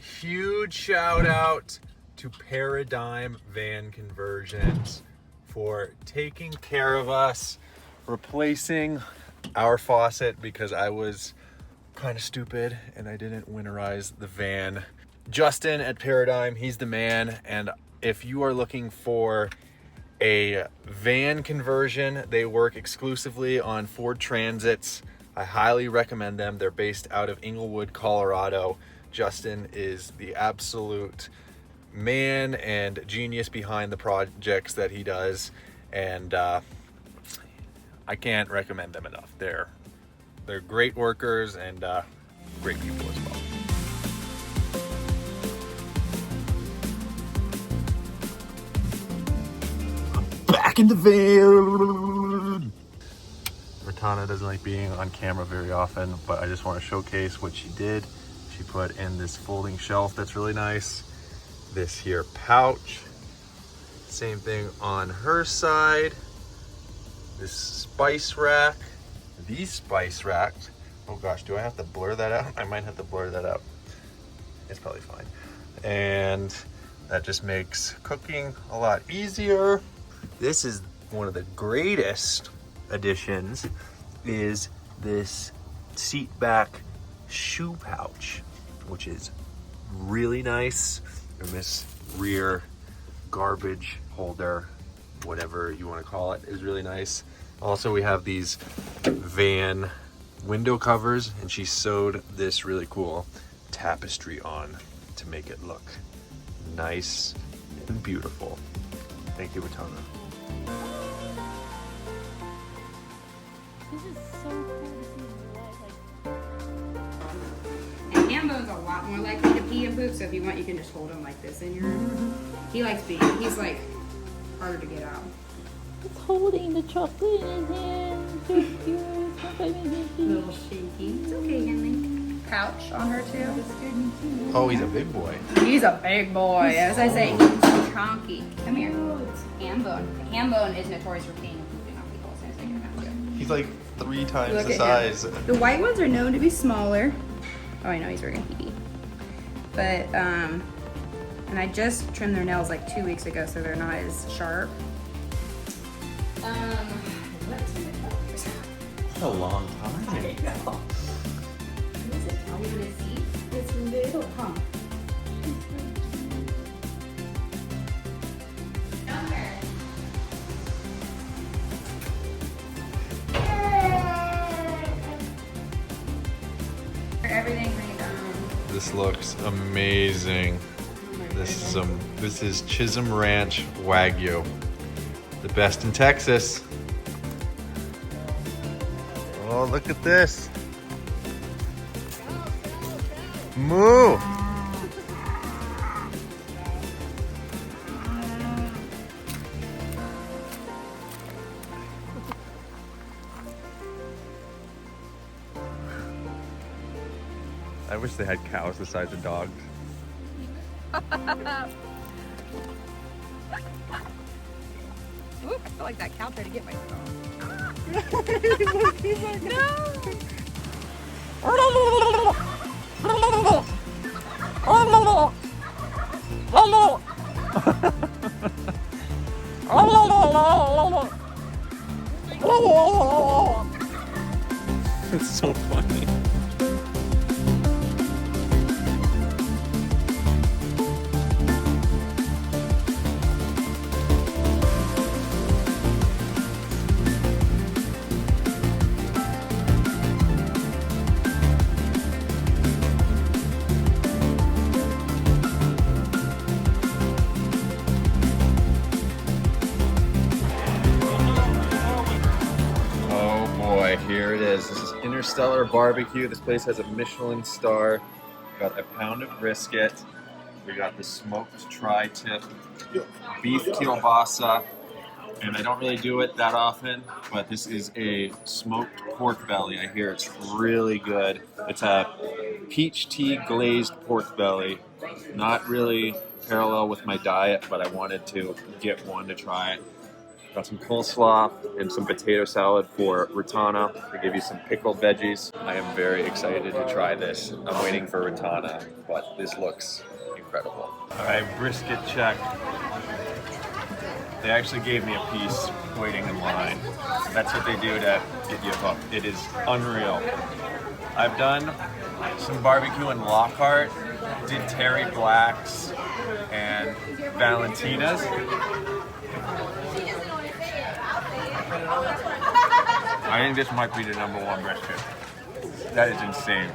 Huge shout out to Paradigm Van Conversions for taking care of us, replacing our faucet because I was kind of stupid and I didn't winterize the van. Justin at Paradigm, he's the man. And if you are looking for a van conversion, they work exclusively on Ford Transits. I highly recommend them. They're based out of Inglewood, Colorado. Justin is the absolute man and genius behind the projects that he does, and I can't recommend them enough. They're great workers and great people as well. I'm back in the van. Ratana doesn't like being on camera very often, but I just want to showcase what she did. She put in this folding shelf that's really nice. This here pouch. Same thing on her side. This spice rack. These spice racks. Oh gosh, do I have to blur that out? I might have to blur that out. It's probably fine. And that just makes cooking a lot easier. This is one of the greatest additions, is this seat back shoe pouch, which is really nice. And this rear garbage holder, whatever you want to call it, is really nice. Also, we have these van window covers, and she sewed this really cool tapestry on to make it look nice and beautiful. Thank you, Ratana. This is so cool to see in real life. And Hambo's a lot more likely to pee and poop, so if you want, you can just hold him like this in your room. He likes peeing. He's like harder to get out. It's holding the chocolate in his hand. So cute. A little shaky. It's okay, Henley. Pouch on her too. Oh, he's a big boy. He's a big boy. As I say, he's chunky. Come here. Hambone. Hambone is notorious for peeing and pooping on people as soon as they get around to it. He's like 3 times Look the at size. him. The white ones are known to be smaller. Oh, I know he's very heaty. But, and I just trimmed their nails like 2 weeks ago, so they're not as sharp. What's in the colors? That's a long time. I know. What is it? Are we gonna see? It's little, huh? Everything redone. This looks amazing. This is Chisholm Ranch Wagyu, the best in Texas. Oh, look at this. Moo! I wish they had cows the size of dogs. Ooh, I feel like that cow tried to get my phone. It's so funny. Here it is. This is Interstellar Barbecue. This place has a Michelin star. We got a pound of brisket. We got the smoked tri-tip beef kielbasa. And I don't really do it that often, but this is a smoked pork belly. I hear it's really good. It's a peach tea glazed pork belly. Not really parallel with my diet, but I wanted to get one to try it. Got some coleslaw and some potato salad for Ratana. They give you some pickled veggies. I am very excited to try this. I'm waiting for Ratana, but this looks incredible. All right, brisket check. They actually gave me a piece waiting in line. That's what they do to get you hooked. It is unreal. I've done some barbecue in Lockhart, did Terry Black's and Valentina's. I think this might be the #1 brisket. That is insane.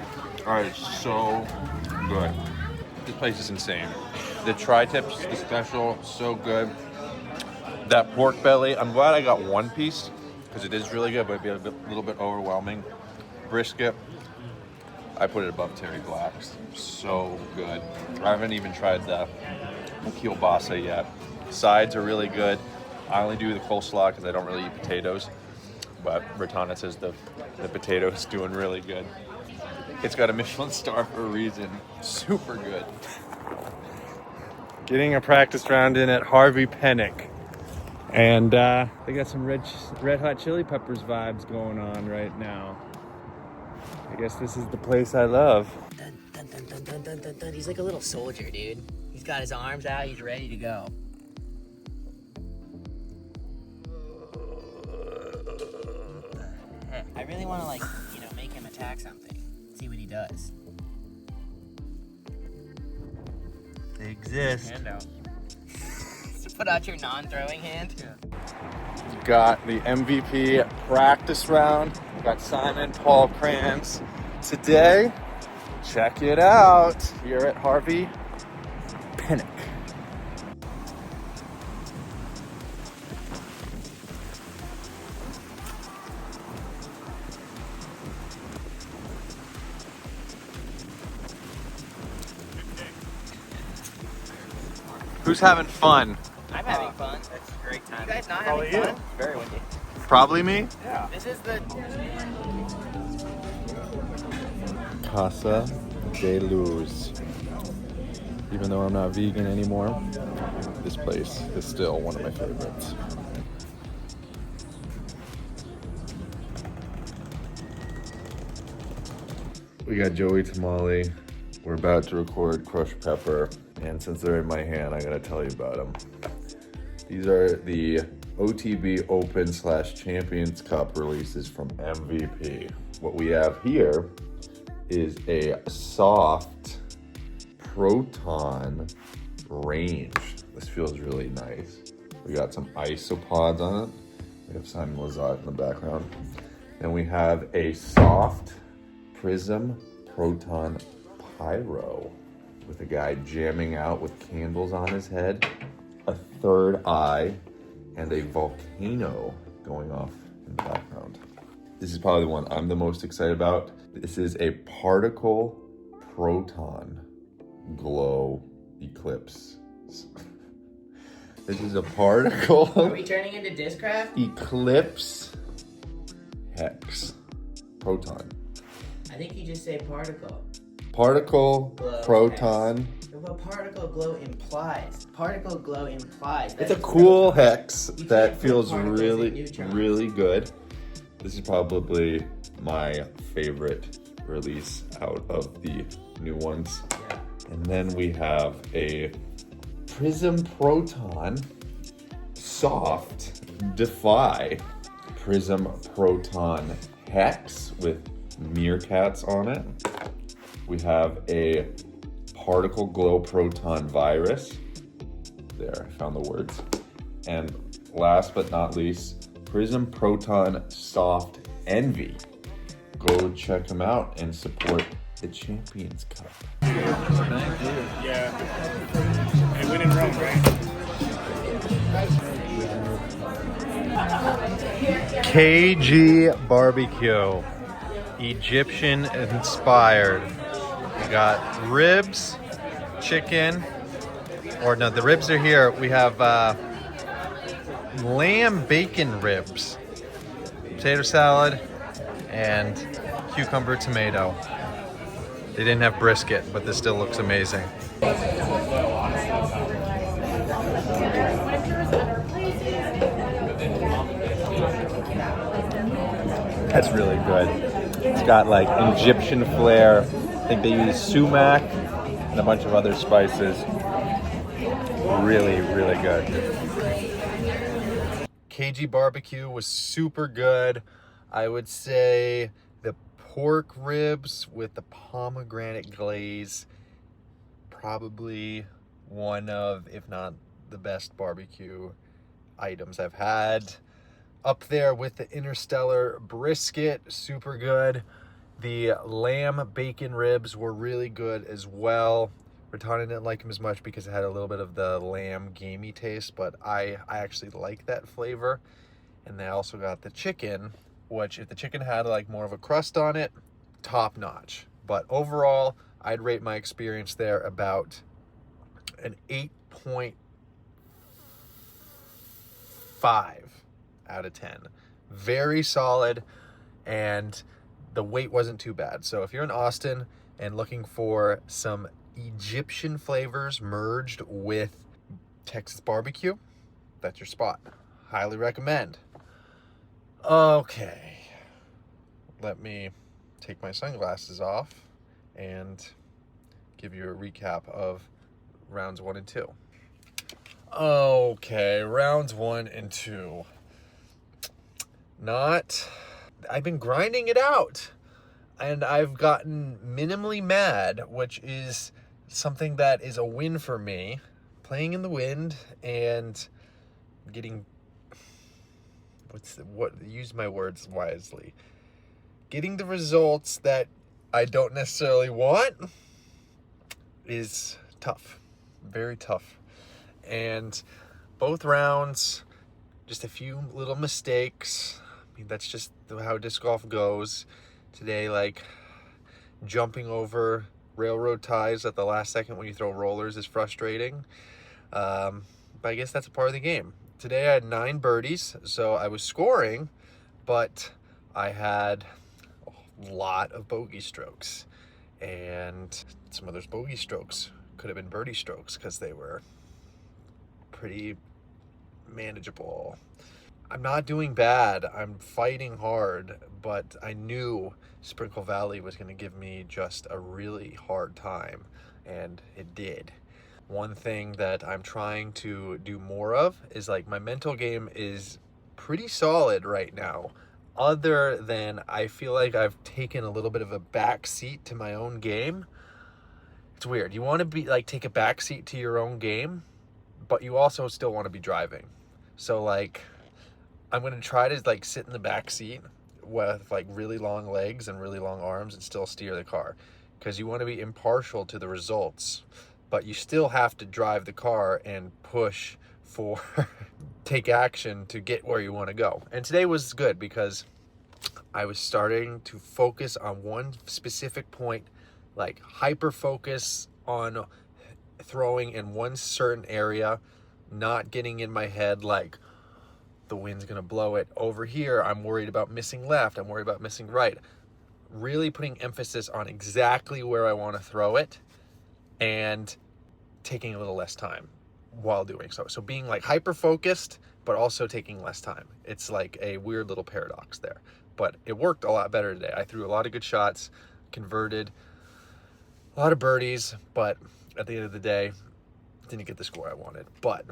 Alright, it's so good. This place is insane. The tri-tips, the special, so good. That pork belly, I'm glad I got one piece because it is really good, but it'd be a little bit overwhelming. Brisket, I put it above Terry Black's. So good. I haven't even tried the kielbasa yet. Sides are really good. I only do the coleslaw because I don't really eat potatoes. But Ratana says the potato is doing really good. It's got a Michelin star for a reason. Super good. Getting a practice round in at Harvey Penick. And they got some red hot chili peppers vibes going on right now. I guess this is the place I love. Dun, dun, dun, dun, dun, dun, dun, dun. He's like a little soldier, dude. He's got his arms out, he's ready to go. I really want to, like, you know, make him attack something. See what he does. They exist. Hand out. So put out your non-throwing hand. Yeah. Got the MVP practice round. Got Simon Paul Kranz today. Check it out here at Harvey Penick. Who's having fun? I'm having fun. It's a great time. You guys not having fun? It's very windy. Probably me. Yeah. This is the... Casa de Luz. Even though I'm not vegan anymore, this place is still one of my favorites. We got Joey Tamale. We're about to record Crushed Pepper, and since they're in my hand, I gotta tell you about them. These are the OTB Open / Champions Cup releases from MVP. What we have here is a soft proton range. This feels really nice. We got some isopods on it. We have Simon Lazat in the background. And we have a soft prism proton pyro with a guy jamming out with candles on his head, a third eye, and a volcano going off in the background. This is probably the one I'm the most excited about. This is a particle proton glow eclipse. This is a particle. Are we turning into Discraft? Eclipse hex proton. I think you just say particle. Particle Glow proton. hex. What particle glow implies? Particle glow implies. It's a cool hex You that can't put feels particles really, in neutrons. really good. This is probably my favorite release out of the new ones. Yeah. And then we have a Prism Proton Soft Defy Prism Proton Hex with meerkats on it. We have a Particle Glow Proton Virus. There, I found the words. And last but not least, Prism Proton Soft Envy. Go check them out and support the Champions Cup. Yeah. And win in Rome, right? KG Barbecue, Egyptian inspired. We got ribs, chicken, or no, the ribs are here. We have lamb bacon ribs, potato salad, and cucumber tomato. They didn't have brisket, but this still looks amazing. That's really good. It's got like Egyptian flair. I think they use sumac and a bunch of other spices. Really, really good. KG barbecue was super good. I would say the pork ribs with the pomegranate glaze, probably one of, if not the best barbecue items I've had. Up there with the Interstellar brisket, super good. The lamb bacon ribs were really good as well. Ratana didn't like them as much because it had a little bit of the lamb gamey taste, but I actually like that flavor. And they also got the chicken, which if the chicken had like more of a crust on it, top notch. But overall, I'd rate my experience there about an 8.5 out of 10. Very solid, and the wait wasn't too bad. So if you're in Austin and looking for some Egyptian flavors merged with Texas barbecue, that's your spot. Highly recommend. Okay, let me take my sunglasses off and give you a recap of rounds 1 and 2. Okay, rounds 1 and 2. I've been grinding it out, and I've gotten minimally mad, which is something that is a win for me. Playing in the wind and getting, use my words wisely. Getting the results that I don't necessarily want is tough, very tough. And both rounds, just a few little mistakes. I mean, that's just how disc golf goes. Today, like jumping over railroad ties at the last second when you throw rollers is frustrating. But I guess that's a part of the game. Today I had 9 birdies, so I was scoring, but I had a lot of bogey strokes. And some of those bogey strokes could have been birdie strokes because they were pretty manageable. I'm not doing bad. I'm fighting hard, but I knew Sprinkle Valley was going to give me just a really hard time, and it did. One thing that I'm trying to do more of is like my mental game is pretty solid right now, other than I feel like I've taken a little bit of a back seat to my own game. It's weird. You want to be like take a back seat to your own game, but you also still want to be driving. So like I'm going to try to like sit in the back seat with like really long legs and really long arms and still steer the car, because you want to be impartial to the results, but you still have to drive the car and push for take action to get where you want to go. And today was good because I was starting to focus on one specific point, like hyper focus on throwing in one certain area, not getting in my head like the wind's gonna blow it over here. I'm worried about missing left. I'm worried about missing right. Really putting emphasis on exactly where I want to throw it and taking a little less time while doing so. So being like hyper focused, but also taking less time. It's like a weird little paradox there, but it worked a lot better today. I threw a lot of good shots, converted a lot of birdies, but at the end of the day, didn't get the score I wanted. But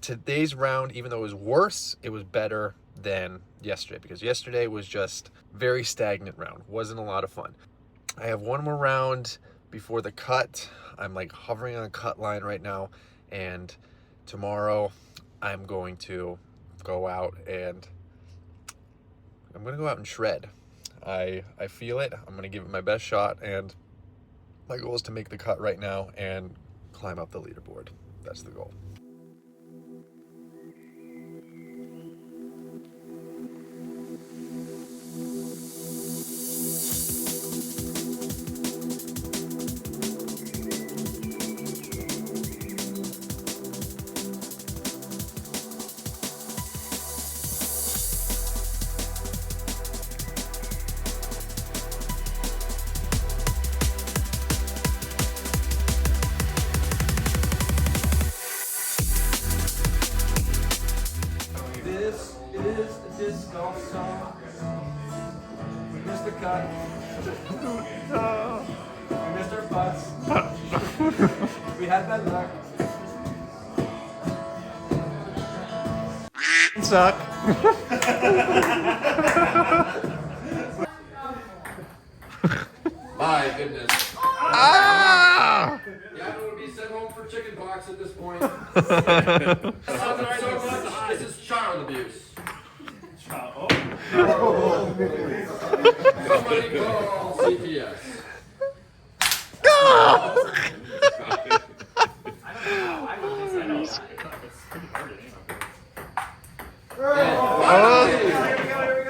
today's round, even though it was worse, it was better than yesterday, because yesterday was just very stagnant round. Wasn't a lot of fun. I have one more round before the cut. I'm like hovering on a cut line right now, and tomorrow I'm going to go out and shred. I feel it. I'm going to give it my best shot, and my goal is to make the cut right now and climb up the leaderboard. That's the goal. had that luck. Suck. My goodness. Ah! Yeah, I would be sent home for chicken pox at this point. This is child abuse. Somebody call CPS.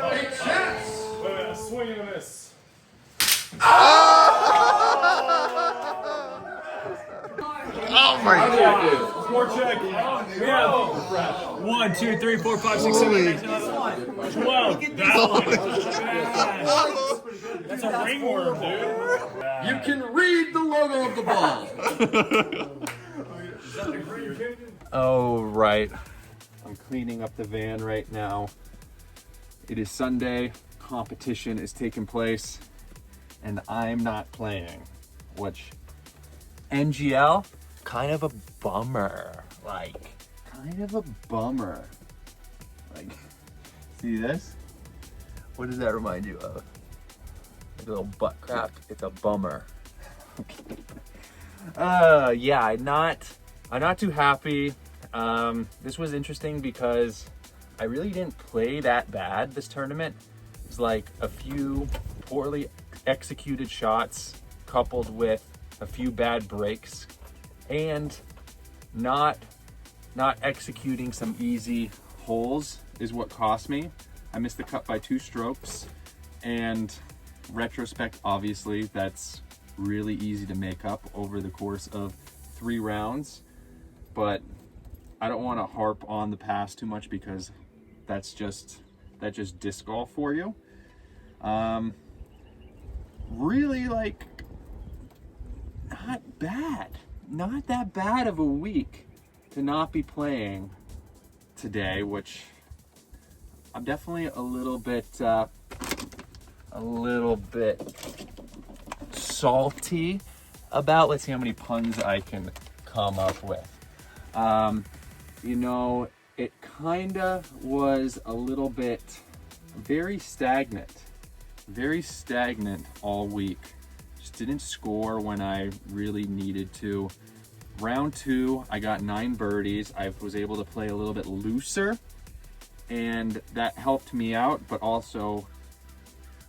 Big chance. Swing and a miss. Oh my How god. do you do? More check. We have 1, 2, 3, 4, 5, 6, 7, 8, 9, 10, 11, 12. That one. That's a ringworm, dude. You can read the logo of the ball. Oh, right. I'm cleaning up the van right now. It is Sunday. Competition is taking place, and I'm not playing, which NGL, kind of a bummer. Like, kind of a bummer. Like, see this? What does that remind you of? Like a little butt crack. It's a bummer. Yeah, I'm not too happy. This was interesting because I really didn't play that bad this tournament. It was like a few poorly executed shots coupled with a few bad breaks and not executing some easy holes is what cost me. I missed the cut by 2 strokes, and retrospect, obviously, that's really easy to make up over the course of 3 rounds, but I don't want to harp on the past too much because that's just disc golf for you. Really, like, not that bad of a week to not be playing today, which I'm definitely a little bit salty about. Let's see how many puns I can come up with. You know, it kinda was a little bit very stagnant all week. Just didn't score when I really needed to. Round 2, I got 9 birdies. I was able to play a little bit looser, and that helped me out, but also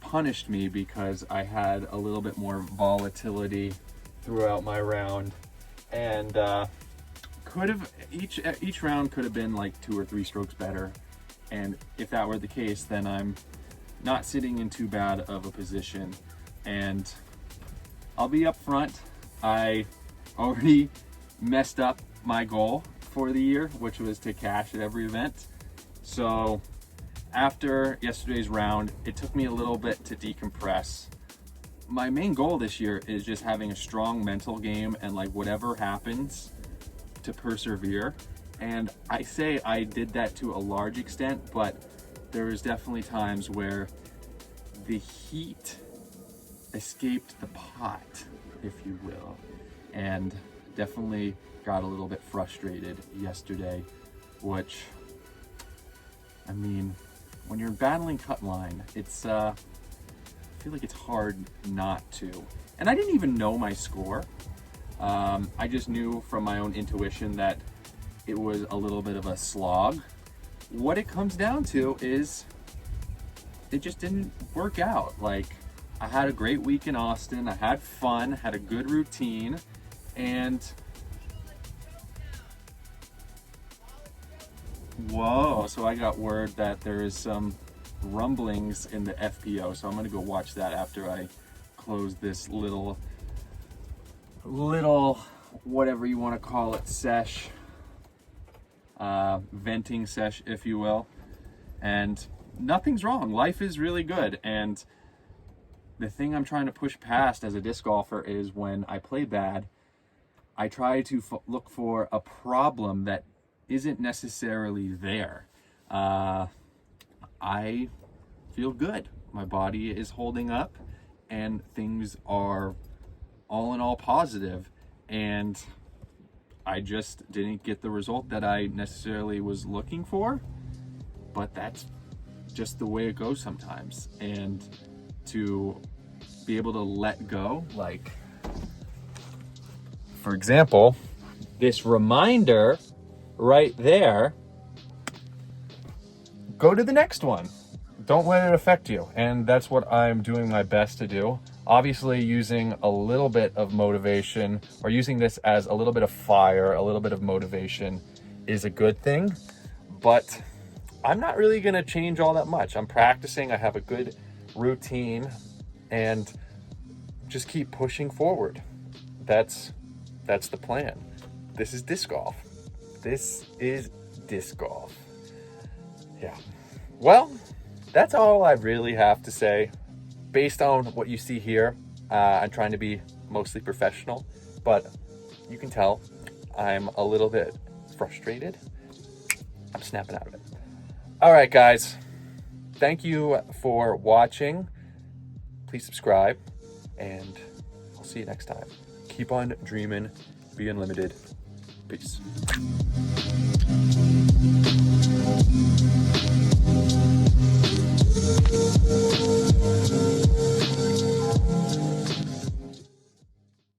punished me because I had a little bit more volatility throughout my round, and could have each round could have been like 2 or 3 strokes better, and if that were the case, then I'm not sitting in too bad of a position. And I'll be up front, I already messed up my goal for the year, which was to cash at every event. So after yesterday's round, it took me a little bit to decompress. My main goal this year is just having a strong mental game, and like whatever happens, to persevere. And I say I did that to a large extent, but there was definitely times where the heat escaped the pot, if you will, and definitely got a little bit frustrated yesterday, which, I mean, when you're battling cut line, it's I feel like it's hard not to. And I didn't even know my score. I just knew from my own intuition that it was a little bit of a slog. What it comes down to is it just didn't work out. Like, I had a great week in Austin, I had fun, had a good routine, and whoa, so I got word that there is some rumblings in the FPO, so I'm gonna go watch that after I close this little whatever you want to call it sesh, venting sesh, if you will. And nothing's wrong, life is really good. And the thing I'm trying to push past as a disc golfer is when I play bad, I try to look for a problem that isn't necessarily there. I feel good, my body is holding up, and things are all in all positive. And I just didn't get the result that I necessarily was looking for, but that's just the way it goes sometimes. And to be able to let go, like, for example, this reminder right there, go to the next one. Don't let it affect you. And that's what I'm doing my best to do. Obviously, using a little bit of motivation, or using this as a little bit of fire, a little bit of motivation is a good thing, but I'm not really gonna change all that much. I'm practicing, I have a good routine, and just keep pushing forward. That's the plan. This is disc golf. This is disc golf. Yeah. Well, that's all I really have to say. Based on what you see here, I'm trying to be mostly professional, but you can tell I'm a little bit frustrated. I'm snapping out of it. All right, guys. Thank you for watching. Please subscribe, and I'll see you next time. Keep on dreaming. Be unlimited. Peace.